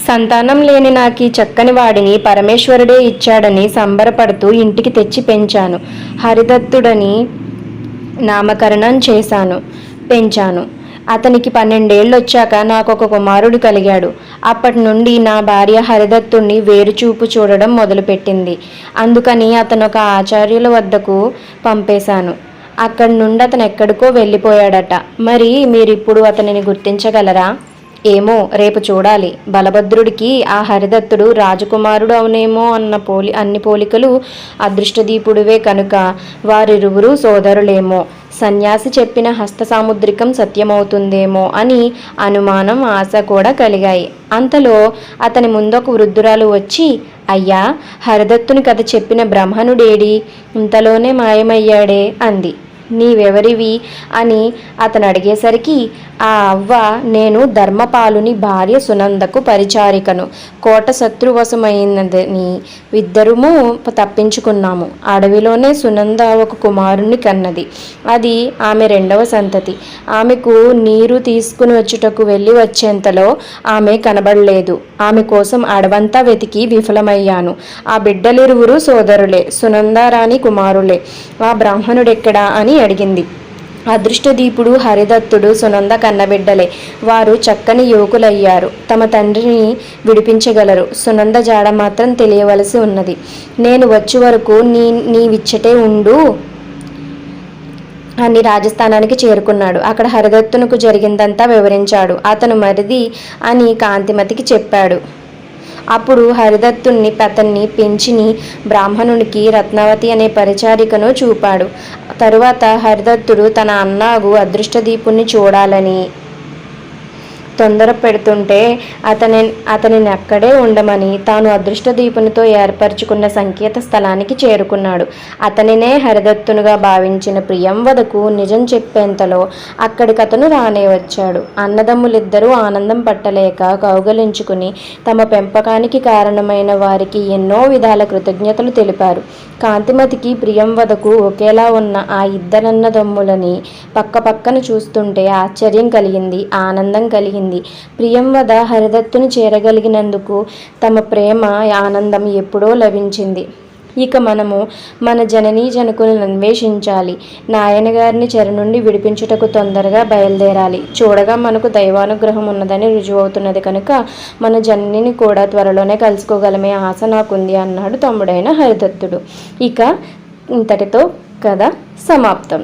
సంతానం లేని నాకీ చక్కని వాడిని పరమేశ్వరుడే ఇచ్చాడని సంబరపడుతూ ఇంటికి తెచ్చి పెంచాను. హరిదత్తుడని నామకరణం చేశాను, పెంచాను. అతనికి 12 ఏళ్ళొచ్చాక నాకొక కుమారుడు కలిగాడు. అప్పటి నుండి నా భార్య హరిదత్తుణ్ణి వేరుచూపు చూడడం మొదలుపెట్టింది. అందుకని అతనొక ఆచార్యుల వద్దకు పంపేశాను. అక్కడి నుండి అతను ఎక్కడికో వెళ్ళిపోయాడట. మరి మీరిప్పుడు అతనిని గుర్తించగలరా? ఏమో, రేపు చూడాలి. బలభద్రుడికి ఆ హరిదత్తుడు రాజకుమారుడు అవునేమో అన్ని పోలికలు అదృష్టదీపుడివే కనుక వారిరువురు సోదరులేమో. సన్యాసి చెప్పిన హస్త సాముద్రికం సత్యమవుతుందేమో అని అనుమానం, ఆశ కూడా కలిగాయి. అంతలో అతని ముందొక వృద్ధురాలు వచ్చి, అయ్యా, హరిదత్తుని కథ చెప్పిన బ్రాహ్మణుడేడి? ఇంతలోనే మాయమయ్యాడే అంది. నీవెవరివి అని అతను అడిగేసరికి, ఆ అవ్వ, నేను ధర్మపాలుని భార్య సునందకు పరిచారికను. కోట శత్రువశమైనదని ఇద్దరము తప్పించుకున్నాము. అడవిలోనే సునంద ఒక కుమారుణ్ణి కన్నది. అది ఆమె 2వ సంతతి. ఆమెకు నీరు తీసుకుని వచ్చుటకు వెళ్ళి వచ్చేంతలో ఆమె కనబడలేదు. ఆమె కోసం అడవంతా వెతికి విఫలమయ్యాను. ఆ బిడ్డలిరువురు సోదరులే, సునందారాణి కుమారులే. ఆ బ్రాహ్మణుడెక్కడా అని అడిగింది. అదృష్టదీపుడు, హరిదత్తుడు సునంద కన్నబిడ్డలే. వారు చక్కని యువకులయ్యారు. తమ తండ్రిని విడిపించగలరు. సునంద జాడ మాత్రం తెలియవలసి ఉన్నది. నేను వచ్చే వరకు నీవిచ్చటే ఉండు అని రాజస్థానానికి చేరుకున్నాడు. అక్కడ హరిదత్తునకు జరిగిందంతా వివరించాడు. అతను మరిది అని కాంతిమతికి చెప్పాడు. అప్పుడు హరిదత్తుని అతన్ని పెంచిని బ్రాహ్మణునికి రత్నావతి అనే పరిచారికను చూపాడు. తరువాత హరిదత్తుడు తన అన్నాగు అదృష్టదీపుణ్ణి చూడాలని తొందర పెడుతుంటే అతనిని అక్కడే ఉండమని తాను అదృష్టదీపునితో ఏర్పరచుకున్న సంకేత స్థలానికి చేరుకున్నాడు. అతనినే హరిదత్తునుగా భావించిన ప్రియంవదకు నిజం చెప్పేంతలో అక్కడికతను రానే వచ్చాడు. అన్నదమ్ములిద్దరూ ఆనందం పట్టలేక కౌగలించుకుని తమ పెంపకానికి కారణమైన వారికి ఎన్నో విధాల కృతజ్ఞతలు తెలిపారు. కాంతిమతికి ప్రియంవదకు ఒకేలా ఉన్న ఆ ఇద్దరన్నదమ్ములని పక్కపక్కన చూస్తుంటే ఆశ్చర్యం కలిగింది, ఆనందం కలిగింది. ప్రియంవద హరిదత్తుని చేరగలిగినందుకు తమ ప్రేమ, ఆనందం ఎప్పుడో లభించింది. ఇక మనము మన జననీ జనకులను అన్వేషించాలి. నాయనగారిని చెర నుండి విడిపించుటకు తొందరగా బయలుదేరాలి. చూడగా మనకు దైవానుగ్రహం ఉన్నదని రుజువవుతున్నది కనుక మన జననిని కూడా త్వరలోనే కలుసుకోగలమే ఆశ నాకుంది అన్నాడు తమ్ముడైన హరిదత్తుడు. ఇక ఇంతటితో కథ సమాప్తం.